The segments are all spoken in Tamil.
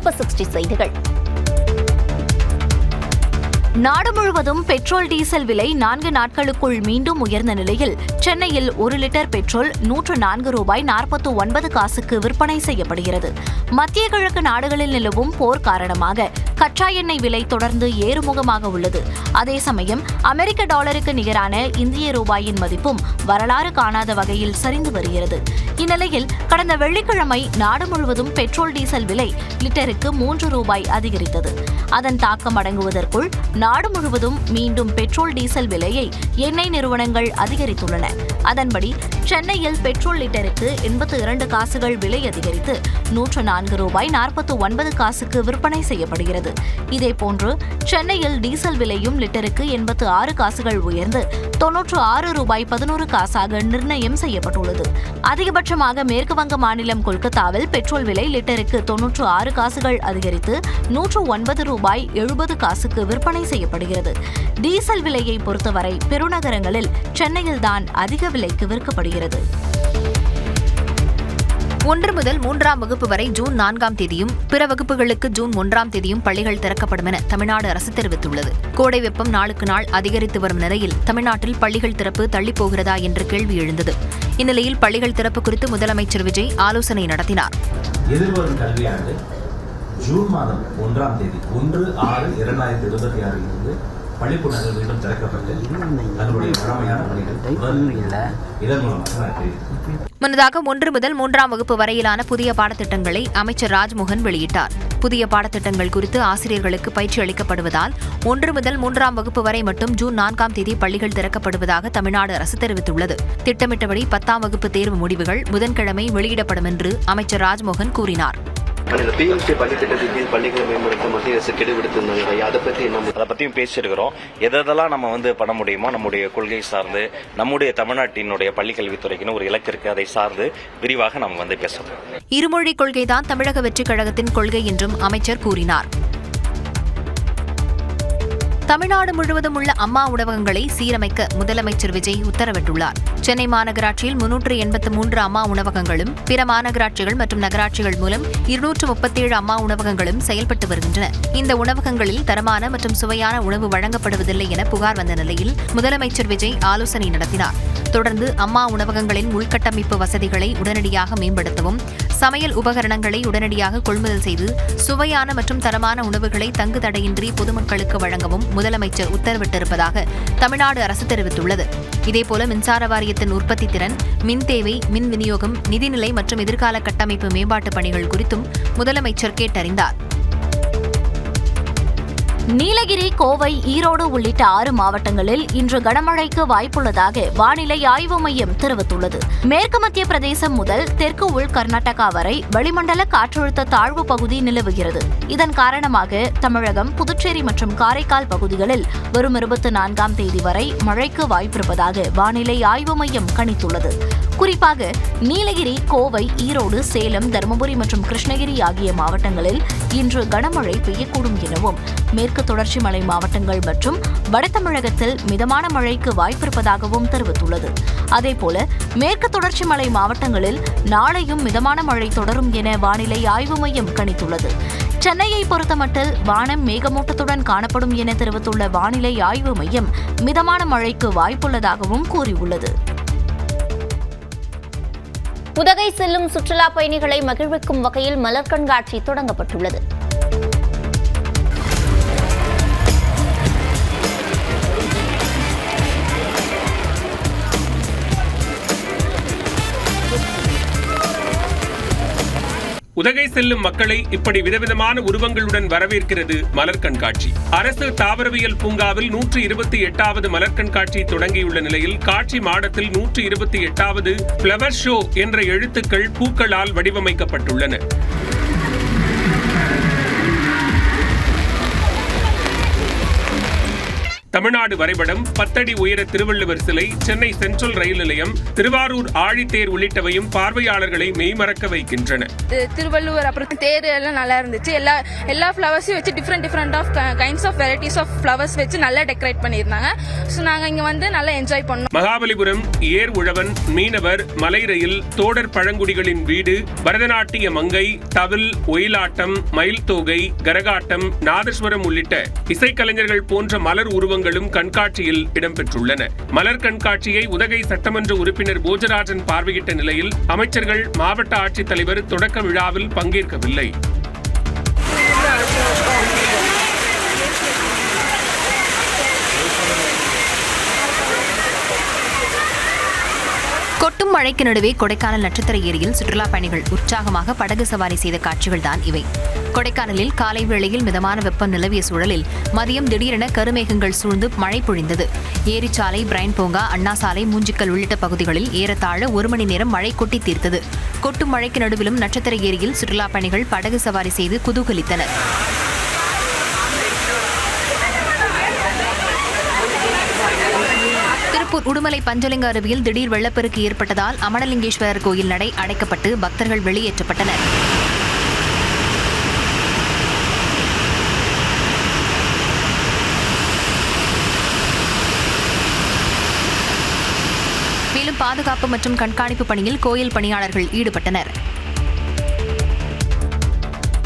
சூப்பர் 60 செய்திகள். நாடு முழுவதும் பெட்ரோல் டீசல் விலை 4 நாட்களுக்குள் மீண்டும் உயர்ந்த நிலையில் சென்னையில் 1 லிட்டர் பெட்ரோல் $104.49 விற்பனை செய்யப்படுகிறது. மத்திய கிழக்கு நாடுகளில் நிலவும் போர் காரணமாக கச்சா எண்ணெய் விலை தொடர்ந்து ஏறுமுகமாக உள்ளது. அதே சமயம் அமெரிக்க டாலருக்கு நிகரான இந்திய ரூபாயின் மதிப்பும் வரலாறு காணாத வகையில் சரிந்து வருகிறது. இந்நிலையில் கடந்த வெள்ளிக்கிழமை நாடு முழுவதும் பெட்ரோல் டீசல் விலை லிட்டருக்கு $3 அதிகரித்தது. அதன் தாக்கம் அடங்குவதற்குள் நாடு முழுவதும் மீண்டும் பெட்ரோல் டீசல் விலையை எண்ணெய் நிறுவனங்கள் அதிகரித்துள்ளன. அதன்படி சென்னையில் பெட்ரோல் லிட்டருக்கு 82 காசுகள் விலை அதிகரித்து $104.49 விற்பனை செய்யப்படுகிறது. இதேபோன்று சென்னையில் டீசல் விலையும் லிட்டருக்கு 86 காசுகள் உயர்ந்து $96.11 நிர்ணயம் செய்யப்பட்டுள்ளது. அதிகபட்சமாக மேற்குவங்க மாநிலம் கொல்கத்தாவில் பெட்ரோல் விலை லிட்டருக்கு 96 காசுகள் அதிகரித்து $109.70 விற்பனை செய்யப்படுகிறது. டீசல் விலையை பொறுத்தவரை பெருநகரங்களில் சென்னையில்தான் அதிக விலைக்கு விற்கப்படுகிறது. 1 முதல் 3ஆம் வகுப்பு வரை ஜூன் 4ஆம் தேதியும் பிற வகுப்புகளுக்கு ஜூன் 1ஆம் தேதியும் பள்ளிகள் திறக்கப்படும் என தமிழ்நாடு அரசு தெரிவித்துள்ளது. கோடை வெப்பம் நாளுக்கு நாள் அதிகரித்து வரும் நிலையில் தமிழ்நாட்டில் பள்ளிகள் திறப்பு தள்ளிப்போகிறதா என்ற கேள்வி எழுந்தது. இந்நிலையில் பள்ளிகள் திறப்பு குறித்து முதலமைச்சர் விஜய் ஆலோசனை நடத்தினார். எதிர்வரும் கல்வியாண்டு ஜூன் மாதம் 1ஆம் தேதி 1/6/2026 இருந்து பள்ளிக்கூடங்கள் மீண்டும் திறக்கப்பட்டு தங்களுடைய வழமையான பணிகள் இதன் மூலமாக முன்னதாக 1 முதல் 3ஆம் வகுப்பு வரையிலான புதிய பாடத்திட்டங்களை அமைச்சர் ராஜ்மோகன் வெளியிட்டார். புதிய பாடத்திட்டங்கள் குறித்து ஆசிரியர்களுக்கு பயிற்சி அளிக்கப்படுவதால் 1 முதல் 3ஆம் வகுப்பு வரை மட்டும் ஜூன் 4ஆம் தேதி பள்ளிகள் திறக்கப்படுவதாக தமிழ்நாடு அரசு தெரிவித்துள்ளது. திட்டமிட்டபடி 10ஆம் வகுப்பு தேர்வு முடிவுகள் புதன்கிழமை வெளியிடப்படும் என்று அமைச்சர் ராஜ்மோகன் கூறினார். பிஎம்சி பள்ளித்திட்டத்தின் கீழ் பள்ளிகளை மேம்படுத்த மத்திய அரசு கெடுபிடித்திருந்தாங்க. அதை பற்றியும் பேசியிருக்கிறோம். எதெல்லாம் நம்ம பண்ண முடியுமோ நம்முடைய கொள்கை சார்ந்து நம்முடைய தமிழ்நாட்டினுடைய பள்ளிக்கல்வித்துறைக்குன்னு ஒரு இலக்கு இருக்கு. அதை சார்ந்து விரிவாக நம்ம பேசுறோம். இருமொழி கொள்கைதான் தமிழக வெற்றிக் கழகத்தின் கொள்கை என்றும் அமைச்சர் கூறினார். தமிழ்நாடு முழுவதும் உள்ள அம்மா உணவகங்களை சீரமைக்க முதலமைச்சர் விஜய் உத்தரவிட்டுள்ளார். சென்னை மாநகராட்சியில் 383 அம்மா உணவகங்களும் பிற மாநகராட்சிகள் மற்றும் நகராட்சிகள் மூலம் 237 அம்மா உணவகங்களும் செயல்பட்டு வருகின்றன. இந்த உணவகங்களில் தரமான மற்றும் சுவையான உணவு வழங்கப்படுவதில்லை என புகார் வந்த நிலையில் முதலமைச்சர் விஜய் ஆலோசனை நடத்தினார். தொடர்ந்து அம்மா உணவகங்களின் உள்கட்டமைப்பு வசதிகளை உடனடியாக மேம்படுத்தவும், சமையல் உபகரணங்களை உடனடியாக கொள்முதல் செய்து சுவையான மற்றும் தரமான உணவுகளை தங்கு தடையின்றி பொதுமக்களுக்கு வழங்கவும் முதலமைச்சர் உத்தரவிட்டிருப்பதாக தமிழ்நாடு அரசு தெரிவித்துள்ளது. இதேபோல மின்சார வாரியத்தின் உற்பத்தி திறன், மின் தேவை, மின் விநியோகம், நிதிநிலை மற்றும் எதிர்கால கட்டமைப்பு மேம்பாட்டு பணிகள் குறித்தும் முதலமைச்சர் கேட்டறிந்தார். நீலகிரி, கோவை, ஈரோடு உள்ளிட்ட 6 மாவட்டங்களில் இன்று கனமழைக்கு வாய்ப்புள்ளதாக வானிலை ஆய்வு மையம் தெரிவித்துள்ளது. மேற்கு மத்திய பிரதேசம் முதல் தெற்கு உள் கர்நாடகா வரை வளிமண்டல காற்றழுத்த தாழ்வு பகுதி நிலவுகிறது. இதன் காரணமாக தமிழகம், புதுச்சேரி மற்றும் காரைக்கால் பகுதிகளில் வரும் 24ஆம் தேதி வரை மழைக்கு வாய்ப்பிருப்பதாக வானிலை ஆய்வு மையம் கணித்துள்ளது. குறிப்பாக நீலகிரி, கோவை, ஈரோடு, சேலம், தருமபுரி மற்றும் கிருஷ்ணகிரி ஆகிய மாவட்டங்களில் இன்று கனமழை பெய்யக்கூடும் எனவும், மேற்கு தொடர்ச்சி மலை மாவட்டங்கள் மற்றும் வட தமிழகத்தில் மிதமான மழைக்கு வாய்ப்பிருப்பதாகவும் தெரிவித்துள்ளது. அதேபோல மேற்கு தொடர்ச்சி மலை மாவட்டங்களில் நாளையும் மிதமான மழை தொடரும் என வானிலை ஆய்வு மையம் கணித்துள்ளது. சென்னையை பொறுத்தமட்டில் வானம் மேகமூட்டத்துடன் காணப்படும் என தெரிவித்துள்ள வானிலை ஆய்வு மையம் மிதமான மழைக்கு வாய்ப்புள்ளதாகவும் கூறியுள்ளது. உதகை செல்லும் சுற்றுலா பயணிகளை மகிழ்விக்கும் வகையில் மலர் கண்காட்சி தொடங்கப்பட்டுள்ளது. உதகை செல்லும் மக்களை இப்படி விதவிதமான உருவங்களுடன் வரவேற்கிறது மலர் கண்காட்சி. அரசு தாவரவியல் பூங்காவில் 128வது மலர் கண்காட்சி தொடங்கியுள்ள நிலையில் காட்சி மாடத்தில் 128வது ஃபிளவர் ஷோ என்ற எழுத்துக்கள் பூக்களால் வடிவமைக்கப்பட்டுள்ளன. தமிழ்நாடு வரைபடம், 10 அடி உயர திருவள்ளுவர் சிலை, சென்னை சென்ட்ரல் ரயில் நிலையம், திருவாரூர் ஆழித்தேர் உள்ளிட்டவையும் பார்வையாளர்களை மெய்மறக்க வைக்கின்றன. திருவள்ளுவர் அப்புறம் தேர் எல்லாம் நல்லா இருந்துச்சு. எல்லா ஃப்ளவர்ஸையும் வச்சு different of kinds of varieties of flowers வச்சு நல்லா டெக்கரேட் பண்ணியிருந்தாங்க. ஸோ நாங்கள் இங்கே வந்து நல்லா என்ஜாய் பண்ணோம். மகாபலிபுரம், ஏர் உழவன், மீனவர், மலை ரயில், தோடர் பழங்குடிகளின் வீடு, பரதநாட்டிய மங்கை, தவில், ஒயிலாட்டம், மயில் தோகை, கரகாட்டம், நாதஸ்வரம் உள்ளிட்ட இசைக்கலைஞர்கள் போன்ற மலர் உருவங்களும் கண்காட்சியில் இடம்பெற்றுள்ளன. மலர் கண்காட்சியை உதகை சட்டமன்ற உறுப்பினர் போஜராஜன் பார்வையிட்ட நிலையில் அமைச்சர்கள், மாவட்ட ஆட்சித்தலைவர் தொடக்க விழாவில் பங்கேற்கவில்லை. கொட்டும் மழைக்கு நடுவே கொடைக்கானல் நட்சத்திர ஏரியில் சுற்றுலா பயணிகள் உற்சாகமாக படகு சவாரி செய்த காட்சிகள்தான் இவை. கொடைக்கானலில் காலை வேளையில் மிதமான வெப்பம் நிலவிய சூழலில் மதியம் திடீரென கருமேகங்கள் சூழ்ந்து மழை பொழிந்தது. ஏரிச்சாலை, பிரைன் பூங்கா, அண்ணா சாலை, மூஞ்சிக்கல் உள்ளிட்ட பகுதிகளில் ஏறத்தாழ 1 மணி நேரம் மழை கொட்டி தீர்த்தது. கொட்டும் மழைக்கு நடுவிலும் நட்சத்திர ஏரியில் சுற்றுலா பயணிகள் படகு சவாரி செய்து குதூகலித்தனர். திருப்பூர் உடுமலை பஞ்சலிங்க அருவியில் திடீர் வெள்ளப்பெருக்கு ஏற்பட்டதால் அமரலிங்கேஸ்வரர் கோயில் நடை அடைக்கப்பட்டு பக்தர்கள் வெளியேற்றப்பட்டனர். மேலும் பாதுகாப்பு மற்றும் கண்காணிப்பு பணியில் கோயில் பணியாளர்கள் ஈடுபட்டனர்.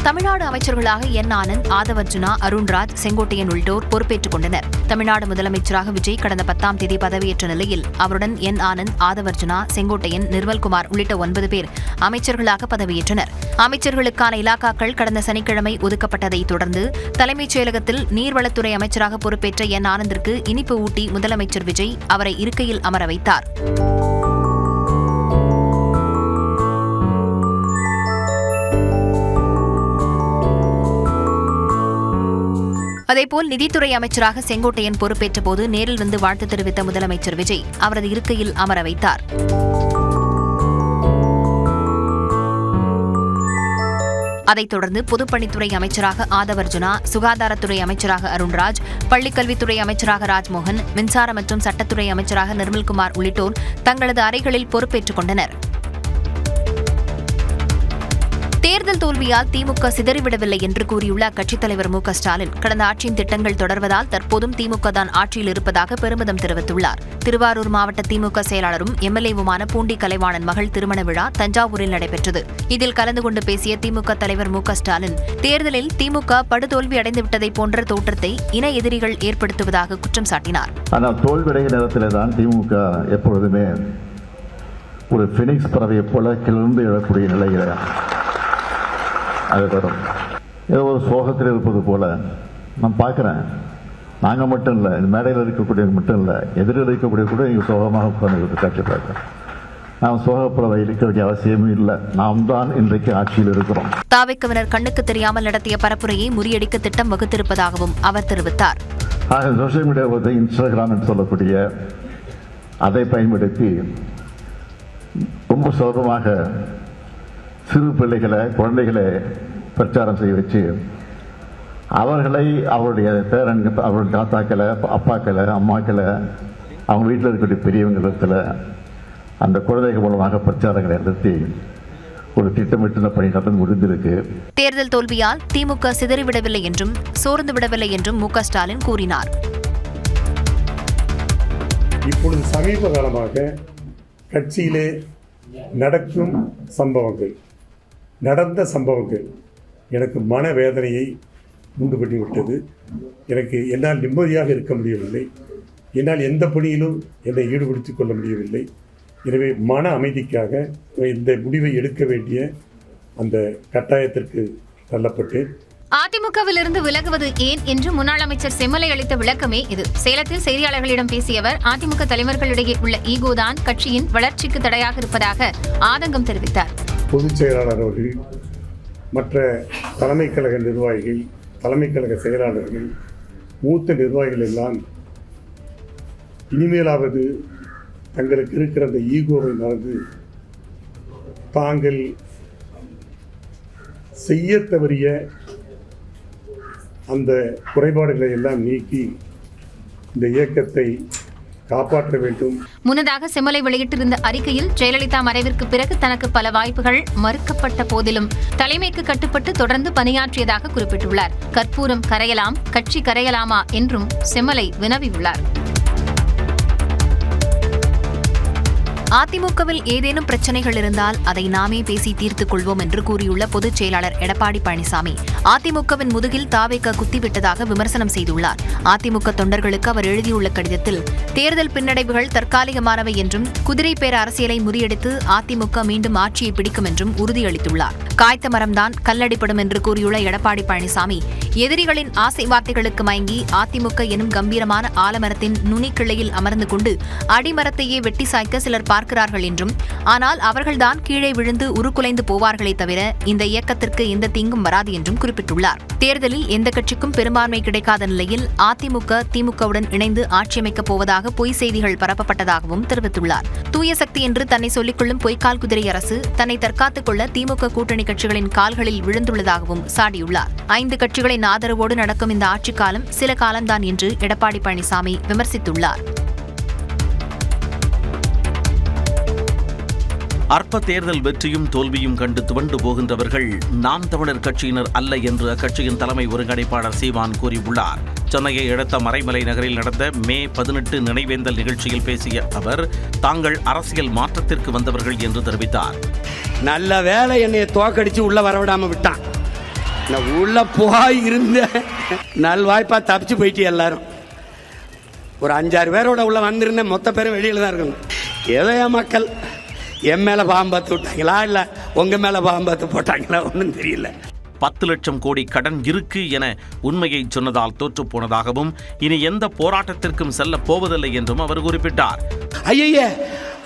தமிழ்நாடு அமைச்சர்களாக என் ஆனந்த், ஆதவர்ஜுனா, அருண்ராஜ், செங்கோட்டையன் உள்ளிட்டோர் பொறுப்பேற்றுக் கொண்டனர். தமிழ்நாடு முதலமைச்சராக விஜய் கடந்த 10ஆம் தேதி பதவியேற்ற நிலையில் அவருடன் என் ஆனந்த், ஆதவர்ஜுனா, செங்கோட்டையன், நிர்மல்குமார் உள்ளிட்ட 9 பேர் அமைச்சர்களாக பதவியேற்றனர். அமைச்சர்களுக்கான இலாக்காக்கள் கடந்த சனிக்கிழமை ஒதுக்கப்பட்டதை தொடர்ந்து தலைமைச் செயலகத்தில் நீர்வளத்துறை அமைச்சராக பொறுப்பேற்ற என் ஆனந்திற்கு இனிப்பு ஊட்டி முதலமைச்சர் விஜய் அவரை இருக்கையில் அமர வைத்தார். அதேபோல் நிதித்துறை அமைச்சராக செங்கோட்டையன் பொறுப்பேற்ற போது நேரில் வந்து வாழ்த்து தெரிவித்த முதலமைச்சர் விஜய் அவரது இருக்கையில் அமர வைத்தார். அதைத் தொடர்ந்து பொதுப்பணித்துறை அமைச்சராக ஆதவர்ஜுனா, சுகாதாரத்துறை அமைச்சராக அருண்ராஜ், பள்ளிக்கல்வித்துறை அமைச்சராக ராஜ்மோகன், மின்சார மற்றும் சட்டத்துறை அமைச்சராக நிர்மல்குமார் உள்ளிட்டோர் தங்களது அறைகளில் பொறுப்பேற்றுக் கொண்டனர். தேர்தல் தோல்வியால் திமுக சிதறிவிடவில்லை என்று கூறியுள்ள அக்கட்சித் தலைவர் மு.க.ஸ்டாலின், கடந்த ஆட்சியின் திட்டங்கள் தொடர்வதால் தற்போதும் திமுக தான் ஆட்சியில் இருப்பதாக பெருமிதம் தெரிவித்துள்ளார். திருவாரூர் மாவட்ட திமுக செயலாளரும் எம்எல்ஏவுமான பூண்டி கலைவாணன் மகள் திருமண விழா தஞ்சாவூரில் நடைபெற்றது. இதில் கலந்து கொண்டு பேசிய திமுக தலைவர் மு.க.ஸ்டாலின், தேர்தலில் திமுக படுதோல்வி அடைந்துவிட்டதை போன்ற தோற்றத்தை இன எதிரிகள் ஏற்படுத்துவதாக குற்றம் சாட்டினார். ஆனால் தோல்வியடைகிற நேரத்தில்தான் திமுக எப்பொழுதுமே ஒரு பினிக்ஸ் பறவையை போல கிளர்ந்து எழக்கூடிய நிலையில அது வரும். ஏதோ ஒரு சோகத்தில் இருப்பது போல நான் பார்க்குறேன். நாங்கள் மட்டும் இல்லை, இந்த மேடையில் இருக்கக்கூடிய மட்டும் இல்லை, எதிரில் இருக்கக்கூடிய கூட இங்கே சோகமாக உட்கார்ந்து காட்சி பார்க்குறேன். நாம் சோகப்புறவை இருக்க வேண்டிய அவசியமும் இல்லை. நாம் தான் இன்றைக்கு ஆட்சியில் இருக்கிறோம். தாவேக்கவினர் கண்ணுக்கு தெரியாமல் நடத்திய பரப்புரையை முறியடிக்க திட்டம் வகுத்திருப்பதாகவும் அவர் தெரிவித்தார். ஆக சோசியல் மீடியா இன்ஸ்டாகிராம் என்று சொல்லக்கூடிய அதை பயன்படுத்தி ரொம்ப சுலபமாக சிறு பிள்ளைகளை, குழந்தைகளை பிரச்சாரம் செய்ய வச்சு அவர்களை அவருடைய பேரன்கள், அவருடைய தாத்தாக்களை, அப்பாக்களை, அம்மாக்களை, அவங்க வீட்டில் இருக்கக்கூடிய பெரியவங்களிடத்தில் அந்த குழந்தைகள் மூலமாக பிரச்சாரங்களை நடத்தி ஒரு திட்டமிட்ட பணி நடந்து முடிந்திருக்கு. தேர்தல் தோல்வியால் திமுக சிதறிவிடவில்லை என்றும் சோர்ந்து விடவில்லை என்றும் மு.க.ஸ்டாலின் கூறினார். இப்பொழுது சமீப காலமாக கட்சியிலே நடந்த சம்பவங்கள் எனக்கு மனவேதனையை உண்டு பண்ணிவிட்டது. என்னால் நிம்மதியாக இருக்க முடியவில்லை. என்னால் எந்த பணியிலும் என்னை ஈடுபடுத்திக் கொள்ள முடியவில்லை. எனவே மன அமைதிக்காக இந்த முடிவை எடுக்க வேண்டிய அந்த கட்டாயத்திற்கு தள்ளப்பட்டேன். அதிமுகவிலிருந்து விலகுவது ஏன் என்று முன்னாள் அமைச்சர் செம்மலை அளித்த விளக்கமே இது. சேலத்தில் செய்தியாளர்களிடம் பேசிய அவர், அதிமுக தலைவர்களிடையே உள்ள ஈகோதான் கட்சியின் வளர்ச்சிக்கு தடையாக இருப்பதாக ஆதங்கம் தெரிவித்தார். பொதுச் செயலாளர் அவர்கள், மற்ற தலைமை கழக நிர்வாகிகள், தலைமை கழக செயலாளர்கள், மூத்த நிர்வாகிகள் எல்லாம் இனிமேலாவது தங்களுக்கு இருக்கிற அந்த ஈகோவை மறந்து தாங்கள் செய்ய தவறிய அந்த குறைபாடுகளை எல்லாம் நீக்கி இந்த இயக்கத்தை காப்பாற்ற வேண்டும். முன்னதாக செம்மலை வெளியிட்டிருந்த அறிக்கையில் ஜெயலலிதா மறைவிற்கு பிறகு தனக்கு பல வாய்ப்புகள் மறுக்கப்பட்ட போதிலும் தலைமைக்கு கட்டுப்பட்டு தொடர்ந்து பணியாற்றியதாக குறிப்பிட்டுள்ளார். கற்பூரம் கரையலாம், கட்சி கரையலாமா என்றும் செம்மலை வினவியுள்ளார். அதிமுகவில் ஏதேனும் பிரச்சனைகள் இருந்தால் அதை நாமே பேசி தீர்த்துக் கொள்வோம் என்று கூறியுள்ள பொதுச் செயலாளர் எடப்பாடி பழனிசாமி அதிமுகவின் முதுகில் தாவேக குத்திவிட்டதாக விமர்சனம் செய்துள்ளார். அதிமுக தொண்டர்களுக்கு அவர் எழுதியுள்ள கடிதத்தில் தேர்தல் பின்னடைவுகள் தற்காலிகமானவை என்றும் குதிரை பேர அரசியலை முறியடித்து அதிமுக மீண்டும் ஆட்சியை பிடிக்கும் என்றும் உறுதியளித்துள்ளார். காய்த்த மரம்தான் கல்லடிப்படும் என்று கூறியுள்ள எடப்பாடி பழனிசாமி எதிரிகளின் ஆசை வார்த்தைகளுக்கு மயங்கி அதிமுக எனும் கம்பீரமான ஆலமரத்தின் நுனிக்கிளையில் அமர்ந்து கொண்டு அடிமரத்தையே வெட்டி சாய்க்க சிலர் பார்க்கிறார்கள் என்றும், ஆனால் அவர்கள்தான் கீழே விழுந்து உருக்குலைந்து போவார்களே தவிர இந்த இயக்கத்திற்கு எந்த தீங்கும் வராது என்றும் குறிப்பிட்டுள்ளார். தேர்தலில் எந்த கட்சிக்கும் பெரும்பான்மை கிடைக்காத நிலையில் அதிமுக திமுகவுடன் இணைந்து ஆட்சியமைக்கப் போவதாக பொய் செய்திகள் பரப்பப்பட்டதாகவும் தெரிவித்துள்ளார். தூய சக்தி என்று தன்னை சொல்லிக் கொள்ளும் பொய்க்கால் குதிரை அரசு தன்னை தற்காத்துக் கொள்ள திமுக கூட்டணி கட்சிகளின் கால்களில் விழுந்துள்ளதாகவும் சாடியுள்ளார். 5 கட்சிகளின் ஆதரவோடு நடக்கும் இந்த ஆட்சிக் காலம் சில காலம்தான் என்று எடப்பாடி பழனிசாமி விமர்சித்துள்ளார். அற்ப தேர்தல் வெற்றியும் தோல்வியும் கண்டு துவண்டு போகின்றவர்கள் நாம் தமிழர் கட்சியினர் அல்ல என்று அக்கட்சியின் தலைமை ஒருங்கிணைப்பாளர் சீமான் கூறியுள்ளார். சென்னையை அடுத்த மறைமலை நகரில் நடந்த மே 18 நினைவேந்தல் நிகழ்ச்சியில் பேசிய அவர் தாங்கள் அரசியல் மாற்றத்திற்கு வந்தவர்கள் என்று தெரிவித்தார். நல்ல வேலை என்னை தோக்கடிச்சு உள்ள வரவிடாம விட்டான். நான் உள்ள போய் இருந்த நல்வாய்ப்பா தப்பிச்சு போயிட்டு எல்லாரும் ஒரு 5-6 பேரோட உள்ள வந்திருந்தேன். மொத்த பேரும் வெளியில தான் இருக்கணும். ஏதோ என் மக்கள் என் மேல பாம்பத்து விட்டாங்களா இல்ல உங்க மேல பாம்பத்து போட்டாங்களா ஒன்றும் தெரியல. 10 லட்சம் கோடி கடன் இருக்கு என உண்மையை சொன்னதால் தோற்று போனதாகவும் இனி எந்த போராட்டத்திற்கும் செல்ல போவதில்லை என்றும் அவர் குறிப்பிட்டார். ஐய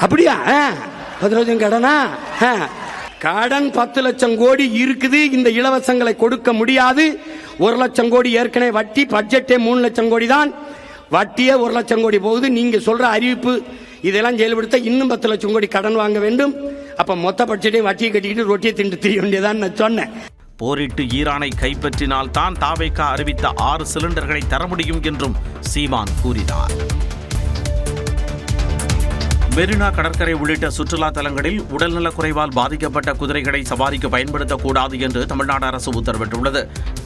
அப்படியா 10 லட்சம் கடனா? கடன் 10 லட்சம் கோடி இருக்குது. இந்த இலவசங்களை கொடுக்க முடியாது. 1 லட்சம் கோடி ஏற்கனவே வட்டி. பட்ஜெட்டே 3 லட்சம் கோடி தான். வட்டியே 1 லட்சம் கோடி போகுது. நீங்க சொல்ற அறிவிப்பு இதெல்லாம் செயல்படுத்த இன்னும் 10 லட்சம் கோடி கடன் வாங்க வேண்டும். அப்ப மொத்த பட்ஜெட்டையும் வட்டியை கட்டிக்கிட்டு ரொட்டியை திண்டு தெரிய வேண்டியதான் நான் சொன்னேன். போரிட்டு ஈரானை கைப்பற்றினால் தான் தாவேகா அறிவித்த 6 சிலிண்டர்களை தர முடியும் என்றும் சீமான் கூறினார். மெரினா கடற்கரை உள்ளிட்ட சுற்றுலா தலங்களில் உடல்நலக் குறைவால் பாதிக்கப்பட்ட குதிரைகளை சவாரிக்கு பயன்படுத்தக்கூடாது என்று தமிழ்நாடு அரசு உத்தரவிட்டுள்ளது.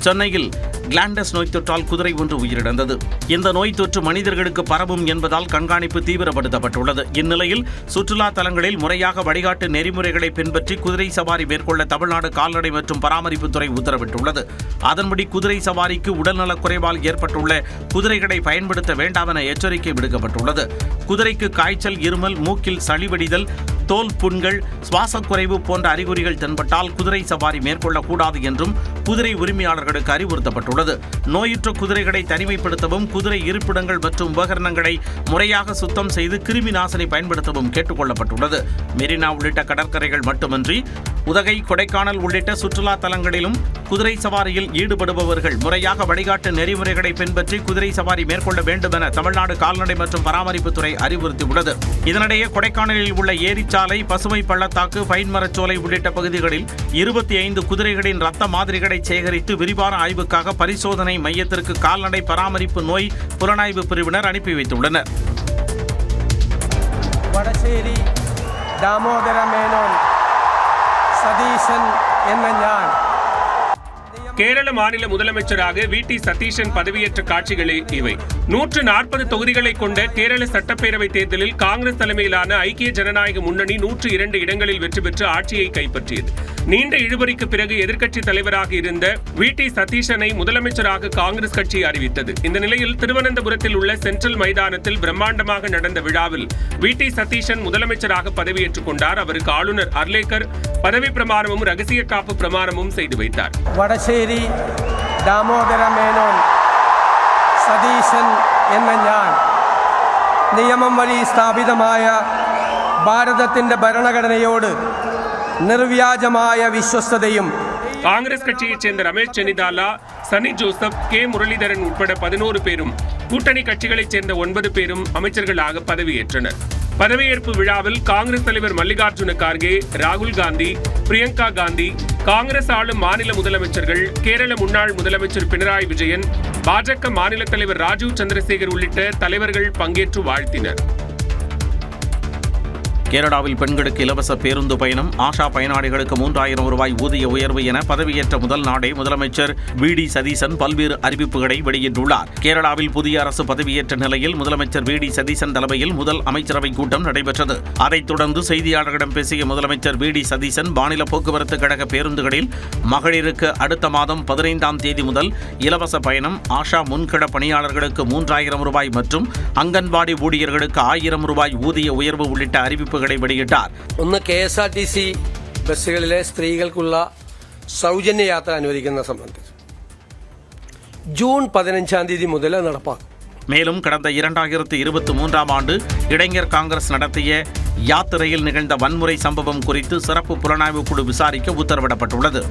சென்னையில் கிளாண்டஸ் நோய் தொற்றால் குதிரை ஒன்று உயிரிழந்தது. இந்த நோய் தொற்று மனிதர்களுக்கு பரவும் என்பதால் கண்காணிப்பு தீவிரப்படுத்தப்பட்டுள்ளது. இந்நிலையில் சுற்றுலா தலங்களில் முறையாக வழிகாட்டு நெறிமுறைகளை பின்பற்றி குதிரை சவாரி மேற்கொள்ள தமிழ்நாடு கால்நடை மற்றும் பராமரிப்புத்துறை உத்தரவிட்டுள்ளது. அதன்படி குதிரை சவாரிக்கு உடல்நலக் குறைவால் ஏற்பட்டுள்ள குதிரைகளை பயன்படுத்த வேண்டாம் என எச்சரிக்கை விடுக்கப்பட்டுள்ளது. குதிரைக்கு காய்ச்சல், இருமல், மூக்கில் சளிவடிதல், தோல் புண்கள், சுவாசக்குறைவு போன்ற அறிகுறிகள் தென்பட்டால் குதிரை சவாரி மேற்கொள்ளக்கூடாது என்றும் குதிரை உரிமையாளர்களுக்கு அறிவுறுத்தப்பட்டுள்ளது. நோயுற்ற குதிரைகளை தனிமைப்படுத்தவும், குதிரை இருப்பிடங்கள் மற்றும் உபகரணங்களை முறையாக சுத்தம் செய்து கிருமி நாசினி பயன்படுத்தவும் கேட்டுக் கொள்ளப்பட்டுள்ளது. மெரினா உள்ளிட்ட கடற்கரைகள் மட்டுமின்றி உதகை, கொடைக்கானல் உள்ளிட்ட சுற்றுலா தலங்களிலும் குதிரை சவாரியில் ஈடுபடுபவர்கள் முறையாக வழிகாட்டு நெறிமுறைகளை பின்பற்றி குதிரை சவாரி மேற்கொள்ள வேண்டும் என தமிழ்நாடு கால்நடை மற்றும் பராமரிப்புத்துறை அறிவுறுத்தியுள்ளது. இதனிடையே கொடைக்கானலில் உள்ள ஏரிச்சாலை, பசுமை பள்ளத்தாக்கு, பைன் மரச்சோலை உள்ளிட்ட பகுதிகளில் 25 குதிரைகளின் ரத்த மாதிரிகளை சேகரித்து விரிவான ஆய்வுக்காக பரிசோதனை மையத்திற்கு கால்நடை பராமரிப்பு நோய் புலனாய்வு பிரிவினர் அனுப்பி வைத்துள்ளனர். வடசேரி தாமோதர மேனோன் சதீசன் என்ன ஞான். கேரள மாநில முதலமைச்சராக வி.டி. சதீஷன் பதவியேற்ற காட்சிகளே இவை. 140 தொகுதிகளை கொண்ட கேரள சட்டப்பேரவை தேர்தலில் காங்கிரஸ் தலைமையிலான ஐக்கிய ஜனநாயக முன்னணி 102 இடங்களில் வெற்றி பெற்று ஆட்சியை கைப்பற்றியது. நீண்ட இழுபறிக்கு பிறகு எதிர்க்கட்சித் தலைவராக இருந்த வி.டி. சதீஷனை முதலமைச்சராக காங்கிரஸ் கட்சி அறிவித்தது. இந்த நிலையில் திருவனந்தபுரத்தில் உள்ள சென்ட்ரல் மைதானத்தில் பிரம்மாண்டமாக நடந்த விழாவில் வி.டி. சதீஷன் முதலமைச்சராக பதவியேற்றுக் கொண்டார். அவருக்கு ஆளுநர் அர்லேக்கர் பதவி பிரமாணமும் ரகசிய காப்பு பிரமாணமும் செய்து வைத்தார். വടശ്ശേരി ദാമോദര മേനോൻ സതീശൻ എന്ന ഞാൻ നിയമം വഴി സ്ഥാപിതമായ ഭാരതത്തിന്റെ ഭരണഘടനയോട് നിർവ്യാജമായ വിശ്വസ്തതയും. காங்கிரஸ் கட்சியைச் சேர்ந்த ரமேஷ் சென்னிதாலா, சனி ஜோசப், கே முரளிதரன் உட்பட 11 பேரும், கூட்டணி கட்சிகளைச் சேர்ந்த 9 பேரும் அமைச்சர்களாக பதவியேற்றனர். பதவியேற்பு விழாவில் காங்கிரஸ் தலைவர் மல்லிகார்ஜுன கார்கே, ராகுல் காந்தி, பிரியங்கா காந்தி, காங்கிரஸ் ஆளும் மாநில முதலமைச்சர்கள், கேரள முன்னாள் முதலமைச்சர் பினராயி விஜயன், பாஜக மாநில தலைவர் ராஜீவ் சந்திரசேகர் உள்ளிட்ட தலைவர்கள் பங்கேற்று வாழ்த்தினர். கேரளாவில் பெண்களுக்கு இலவச பேருந்து பயணம், ஆஷா பயனாளிகளுக்கு 3000 ரூபாய் ஊதிய உயர்வு என பதவியேற்ற முதல் நாளே முதலமைச்சர் வி.டி. சதீசன் பல்வேறு அறிவிப்புகளை வெளியிட்டுள்ளார். கேரளாவில் புதிய அரசு பதவியேற்ற நிலையில் முதலமைச்சர் வி.டி. சதீசன் தலைமையில் முதல் அமைச்சரவை கூட்டம் நடைபெற்றது. அதைத் தொடர்ந்து செய்தியாளர்களிடம் பேசிய முதலமைச்சர் வி.டி. சதீசன் மாநில போக்குவரத்து கழக பேருந்துகளில் மகளிருக்கு அடுத்த மாதம் 15ஆம் தேதி முதல் இலவச பயணம், ஆஷா முன்கள பணியாளர்களுக்கு 3000 ரூபாய் மற்றும் அங்கன்வாடி ஊழியர்களுக்கு 1000 ரூபாய் ஊதிய உயர்வு உள்ளிட்ட அறிவிப்புகள் வெளியிட்டார். ഒന്ന് KSRTC ബസ്സുകളിലെ സ്ത്രീകൾക്കുള്ള സൗജന്യ യാത്ര അനുവദിക്കുന്ന സംബന്ധിച്ച് ജൂൺ 15ആം തീയതി മുതൽ നടപ്പാക്കും. மேலும் கடந்த 2023ஆம் ஆண்டு இளைஞர் காங்கிரஸ் நடத்திய யாத்திரையில் நிகழ்ந்த வன்முறை சம்பவம் குறித்து சிறப்பு புலனாய்வு குழு விசாரிக்க உத்தரவிடப்பட்டுள்ளது.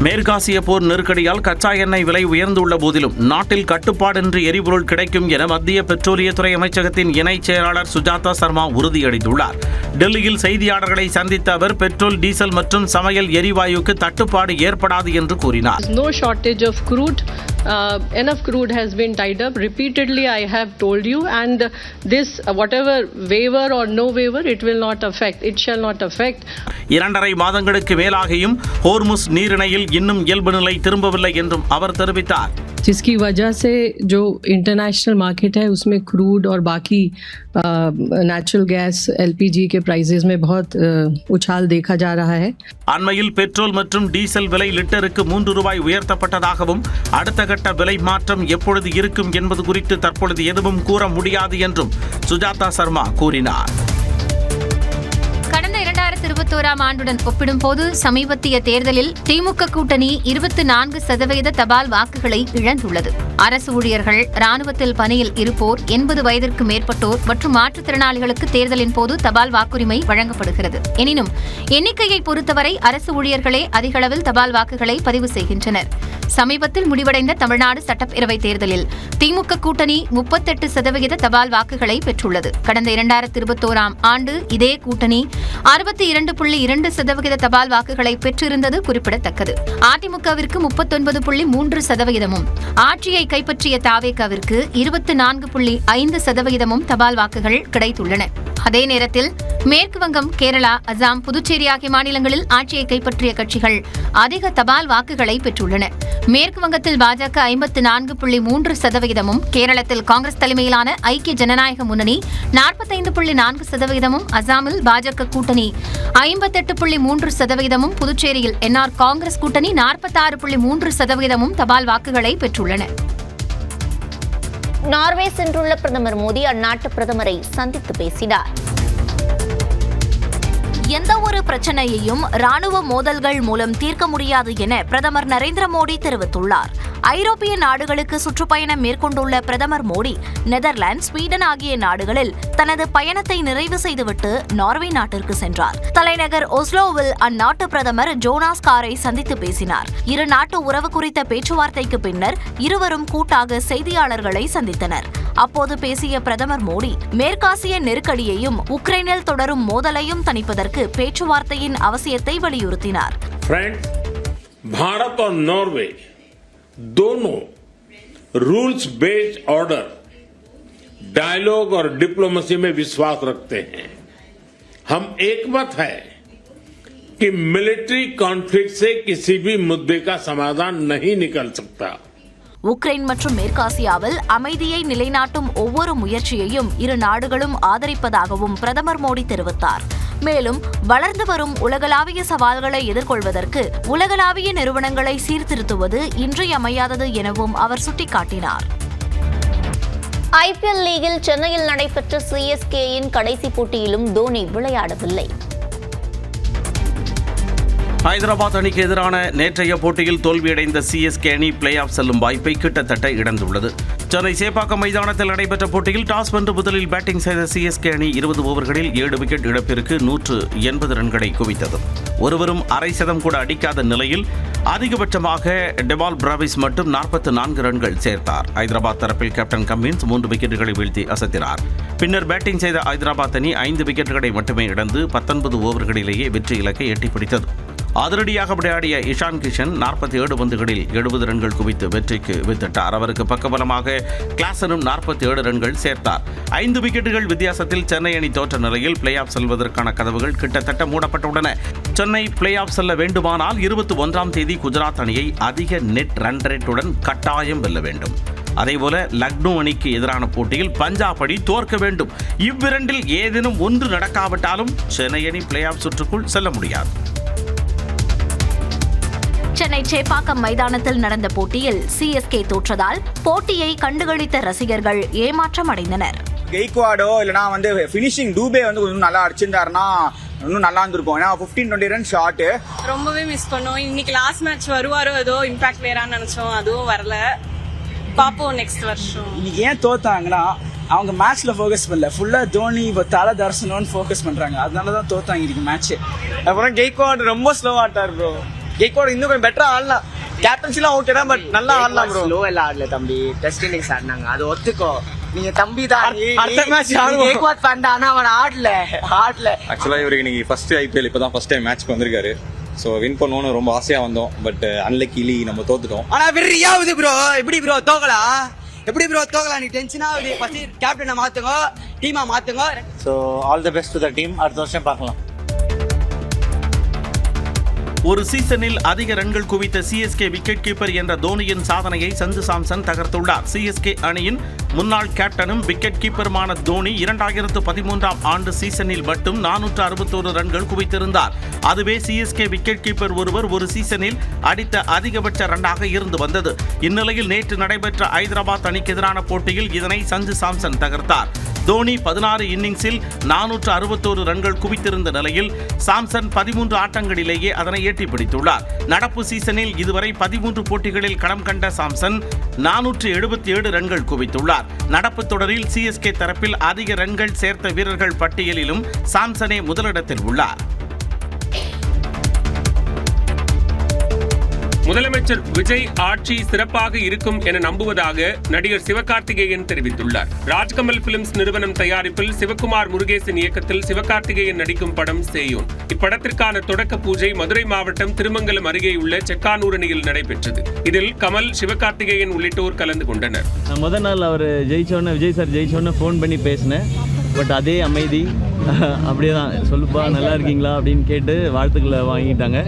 மேற்காசிய போர் நெருக்கடியால் கச்சா எண்ணெய் விலை உயர்ந்துள்ள போதிலும் நாட்டில் கட்டுப்பாடின்றி எரிபொருள் கிடைக்கும் என மத்திய பெட்ரோலியத்துறை அமைச்சகத்தின் இணைச் செயலாளர் சுஜாதா சர்மா உறுதியளித்துள்ளார். டெல்லியில் செய்தியாளர்களை சந்தித்த அவர் பெட்ரோல், டீசல் மற்றும் சமையல் எரிவாயுக்கு தட்டுப்பாடு ஏற்படாது என்று கூறினார். No shortage of crude. Enough crude has been tied up. Repeatedly I have told you, and this whatever waiver or no waiver, it will not affect. It shall not affect. 2.5 மாதங்களுக்கு மேலாகியும் ஹோர்முஸ் நீரிணையில் இன்னும் இயல்பு நிலை திரும்பவில்லை என்றும் அவர் தெரிவித்தார். जिसकी वजह से जो इंटरनेशनल मार्केट है उसमें क्रूड और बाकी नेचुरल गैस LPG के प्राइसेस में बहुत उछाल देखा जा रहा है. அண்மையில் பெட்ரோல் மற்றும் டீசல் விலை லிட்டருக்கு 3 ரூபாய் உயர்த்தப்பட்டதாகவும் அடுத்த கட்ட விலை மாற்றம் எப்பொழுது இருக்கும் என்பது குறித்து தற்பொழுது எதுவும் கூற முடியாது என்றும் சுஜாதா சர்மா கூறினார். கடந்த 2021ஆம் ஆண்டுடன் ஒப்பிடும்போது சமீபத்திய தேர்தலில் திமுக கூட்டணி 24% தபால் வாக்குகளை இழந்துள்ளது. அரசு ஊழியர்கள், ராணுவத்தில் பணியில் இருப்போர், 80 வயதிற்கு மேற்பட்டோர் மற்றும் மாற்றுத்திறனாளிகளுக்கு தேர்தலின் போது தபால் வாக்குரிமை வழங்கப்படுகிறது. எனினும் எண்ணிக்கையை பொறுத்தவரை அரசு ஊழியர்களே அதிகளவில் தபால் வாக்குகளை பதிவு செய்கின்றனர். சமீபத்தில் முடிவடைந்த தமிழ்நாடு சட்டப்பேரவை தேர்தலில் திமுக கூட்டணி 38% தபால் வாக்குகளை பெற்றுள்ளது. கடந்த 2021ஆம் ஆண்டு இதே கூட்டணி 62.2% தபால் வாக்குகளை பெற்றிருந்தது குறிப்பிடத்தக்கது. அதிமுகவிற்கு 39.3%, ஆட்சியை கைப்பற்றிய தாவேகாவிற்கு 24.5% தபால் வாக்குகள் கிடைத்துள்ளன. அதே நேரத்தில் மேற்கு வங்கம், கேரளா, அசாம், புதுச்சேரி ஆகிய மாநிலங்களில் ஆட்சியை கைப்பற்றிய கட்சிகள் அதிக தபால் வாக்குகளை பெற்றுள்ளன. மேற்கு வங்கத்தில் பாஜக 54.3%, கேரளத்தில் காங்கிரஸ் தலைமையிலான ஐக்கிய ஜனநாயக முன்னணி 45.4%, அசாமில் பாஜக கூட்டணி 58.3%, புதுச்சேரியில் NR காங்கிரஸ் கூட்டணி 46.3% தபால் வாக்குகளை பெற்றுள்ளன. நார்வே சென்றுள்ள பிரதமர் மோடி அந்நாட்டு பிரதமரை சந்தித்து பேசினார். எந்த ஒரு பிரச்சனையையும் ராணுவ மோதல்கள் மூலம் தீர்க்க முடியாது என பிரதமர் நரேந்திர மோடி தெரிவித்துள்ளார். ஐரோப்பிய நாடுகளுக்கு சுற்றுப்பயணம் மேற்கொண்டுள்ள பிரதமர் மோடி நெதர்லாந்து, ஸ்வீடன் ஆகிய நாடுகளில் தனது பயணத்தை நிறைவு செய்துவிட்டு நார்வே நாட்டிற்கு சென்றார். தலைநகர் ஒஸ்லோவில் அந்நாட்டு பிரதமர் ஜோனாஸ் காரை சந்தித்து பேசினார். இரு நாட்டு உறவு குறித்த பேச்சுவார்த்தைக்கு பின்னர் இருவரும் கூட்டாக செய்தியாளர்களை சந்தித்தனர். அப்போது பேசிய பிரதமர் மோடி மேற்காசிய நெருக்கடியையும் உக்ரைனில் தொடரும் மோதலையும் தணிப்பதற்கு பேச்சுவார்த்தையின் அவசியத்தை வலியுறுத்தினார். भारत और नॉर्वे दोनों रूल्स बेस्ड ऑर्डर, डायलॉग और डिप्लोमेसी में विश्वास रखते हैं. हम एकमत है कि मिलिट्री कॉन्फ्लिक्ट से किसी भी मुद्दे का समाधान नहीं निकल सकता. உக்ரைன் மற்றும் மேற்காசியாவில் அமைதியை நிலைநாட்டும் ஒவ்வொரு முயற்சியையும் இரு நாடுகளும் ஆதரிப்பதாகவும் பிரதமர் மோடி தெரிவித்தார். மேலும் வளர்ந்து வரும் உலகளாவிய சவால்களை எதிர்கொள்வதற்கு உலகளாவிய நிறுவனங்களை சீர்திருத்துவது இன்றியமையாதது எனவும் அவர் சுட்டிக்காட்டினார். IPL லீகில் சென்னையில் நடைபெற்ற CSKயின் கடைசி போட்டியிலும் தோனி விளையாடவில்லை. ஹைதராபாத் அணிக்கு எதிரான நேற்றைய போட்டியில் தோல்வியடைந்த CSK அணி பிளே ஆஃப் செல்லும் வாய்ப்பை கிட்டத்தட்ட இழந்துள்ளது. சென்னை சேப்பாக்கம் மைதானத்தில் நடைபெற்ற போட்டியில் டாஸ் வென்று முதலில் பேட்டிங் செய்த சிஎஸ்கே அணி 20 ஓவர்களில் 7 விக்கெட் இழப்பிற்கு 180 ரன்களை குவித்தது. ஒருவரும் அரை சதம் கூட அடிக்காத நிலையில் அதிகபட்சமாக டெபால் பிராவிஸ் மட்டும் 44 ரன்கள் சேர்த்தார். ஐதராபாத் தரப்பில் கேப்டன் கம்மின்ஸ் 3 விக்கெட்டுகளை வீழ்த்தி அசத்தினார். பின்னர் பேட்டிங் செய்த ஐதராபாத் அணி 5 விக்கெட்டுகளை மட்டுமே இழந்து 19 ஓவர்களிலேயே வெற்றி இலக்கை எட்டிப்பிடித்தது. அதிரடியாக விளையாடிய இஷான் கிஷன் 47 பந்துகளில் 70 ரன்கள் குவித்து வெற்றிக்கு வித்திட்டார். அவருக்கு பக்கபலமாக கிளாசனும் 47 ரன்கள் சேர்த்தார். 5 விக்கெட்டுகள் வித்தியாசத்தில் சென்னை அணி தோற்ற நிலையில் பிளே ஆஃப் செல்வதற்கான கதவுகள் கிட்டத்தட்ட மூடப்பட்டுள்ளன. சென்னை பிளே ஆஃப் செல்ல வேண்டுமானால் 21ஆம் தேதி குஜராத் அணியை அதிக நெட் ரன் ரேட்டுடன் கட்டாயம் வெல்ல வேண்டும். அதேபோல லக்னோ அணிக்கு எதிரான போட்டியில் பஞ்சாப் அணி தோற்க வேண்டும். இவ்விரண்டில் ஏதேனும் ஒன்று நடக்காவிட்டாலும் சென்னை அணி பிளே ஆஃப் சுற்றுக்குள் செல்ல முடியாது. சென்னை சேப்பாக்கம் மைதானத்தில் நடந்த போட்டியில் சிஎஸ்கே தோற்றதால் போட்டியை கண்டுகளித்த ரசிகர்கள் ஏமாற்றம் அடைந்தனர். கெய்க்வாடோ இல்லனா ஃபினிஷிங் டூபே கொஞ்சம் நல்லா அடிச்சிருந்தாருன்னா இன்னும் நல்லா இருந்திருக்கும். ஏன்னா 15-20 ரன் ஷாட் ரொம்பவே மிஸ் பண்ணோம். இன்னைக்கு லாஸ்ட் மேட்ச் வருவாரோ ஏதோ இம்பாக்ட் வேறான்னு நினைச்சோம், அதுவும் வரல. பாப்போம் நெக்ஸ்ட் வருஷம். இன்னைக்கு ஏன் தோத்தாங்கன்னா அவங்க மேட்ச்ல ஃபோக்கஸ் பண்ணல, ஃபுல்லா தோனி தலை தரிசனம்னு ஃபோக்கஸ் பண்றாங்க. அதனாலதான் தோத்தாங்க இன்னைக்கு மேட்ச். அப்புறம் கெய்க்வாட் ரொம்ப ஸ்லோ ஆட்டார் ப்ரோ. கெய்க்வாட் இன்னும் கொஞ்சம் பெட்டரா ஆடலாம். கேப்டன்சிலாம் ஓகே தான், பட் நல்லா ஆடலாம் ப்ரோ. ஸ்லோ எல்லாம் ஆடல தம்பி, டெஸ்ட் இன்னிங்ஸ் ஆடினாங்க, அது ஒத்துக்கோ. நீங்க தம்பி தான் அடுத்த மேட்ச் கெய்க்வாட் ஃபேன் தான், அவன் ஆடல. ஆக்சுவலா இவருக்கு இன்னைக்கு ஃபர்ஸ்ட் ஐபிஎல் இப்பதான் ஃபர்ஸ்ட் டைம் மேட்ச்க்கு வந்திருக்காரு. ஸோ வின் பண்ணணும்னு ரொம்ப ஆசையா வந்தோம், பட் அன்லக்கிலி நம்ம தோத்துட்டோம். ஆனா வெறியாவது ப்ரோ. எப்படி ப்ரோ தோக்கலாம்? நீ டென்ஷனா ஆகுது. ஃபர்ஸ்ட் கேப்டனை மாத்துங்க, டீமா மாத்துங்க. So all the best to the team. அடுத்த வருஷம் பார்க்கலாம். ஒரு சீசனில் அதிக ரன்கள் குவித்த சிஎஸ்கே விக்கெட் கீப்பர் என்ற தோனியின் சாதனையை சஞ்சு சாம்சன் தகர்த்துள்ளார். சிஎஸ்கே அணியின் முன்னாள் கேப்டனும் விக்கெட் கீப்பருமான தோனி 2013ஆம் ஆண்டு சீசனில் மட்டும் 461 ரன்கள் குவித்திருந்தார். அதுவே சிஎஸ்கே விக்கெட் கீப்பர் ஒருவர் ஒரு சீசனில் அடித்த அதிகபட்ச ரன்னாக இருந்து வந்தது. இந்நிலையில் நேற்று நடைபெற்ற ஐதராபாத் அணிக்கு எதிரான போட்டியில் இதனை சஞ்சு சாம்சன் தகர்த்தார். தோனி 16 இன்னிங்ஸில் 461 ரன்கள் குவித்திருந்த நிலையில் சாம்சன் 13 ஆட்டங்களிலேயே அதனை எட்டி பிடித்துள்ளார். நடப்பு சீசனில் இதுவரை 13 போட்டிகளில் களம் கண்ட சாம்சன் 477 ரன்கள் குவித்துள்ளார். நடப்பு தொடரில் சிஎஸ்கே தரப்பில் அதிக ரன்கள் சேர்த்த வீரர்கள் பட்டியலிலும் சாம்சனே முதலிடத்தில் உள்ளார். முதலமைச்சர் விஜய் ஆட்சி சிறப்பாக இருக்கும் என நம்புவதாக நடிகர் சிவகார்த்திகேயன் தெரிவித்துள்ளார். ராஜ்கமல் பிலிம்ஸ் நிறுவனம் தயாரிப்பில் சிவகுமார் முருகேசன் இயக்கத்தில் சிவகார்த்திகேயன் நடிக்கும் படம் சேயோன். இப்படத்திற்கான தொடக்க பூஜை மதுரை மாவட்டம் திருமங்கலம் அருகே உள்ள செக்கானூரணியில் நடைபெற்றது. இதில் கமல், சிவகார்த்திகேயன் உள்ளிட்டோர் கலந்து கொண்டனர். முதல் நாள் அவர் ஜெயிச்சோன்னு, விஜய் சார் ஜெயிச்சோன்னு ஃபோன் பண்ணி பேசினேன். பட் அதே அமைதி, அப்படியே தான் சொல்லுப்பா நல்லா இருக்கீங்களா அப்படின்னு கேட்டு வாழ்த்துக்களை வாங்கிட்டாங்க.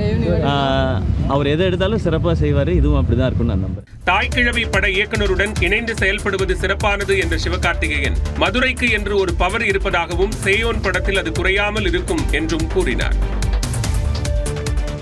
அவர் எதை எடுத்தாலும் சிறப்பாக செய்வார், இதுவும் அப்படி தான் இருக்கும்னு நான் நம்புறேன். தாய்க்கிழவி பட இயக்குநருடன் இணைந்து செயல்படுவது சிறப்பானது என்ற சிவகார்த்திகேயன் மதுரைக்கு என்று ஒரு பவர் இருப்பதாகவும் சேயோன் படத்தில் அது குறையாமல் இருக்கும் என்றும் கூறினார்.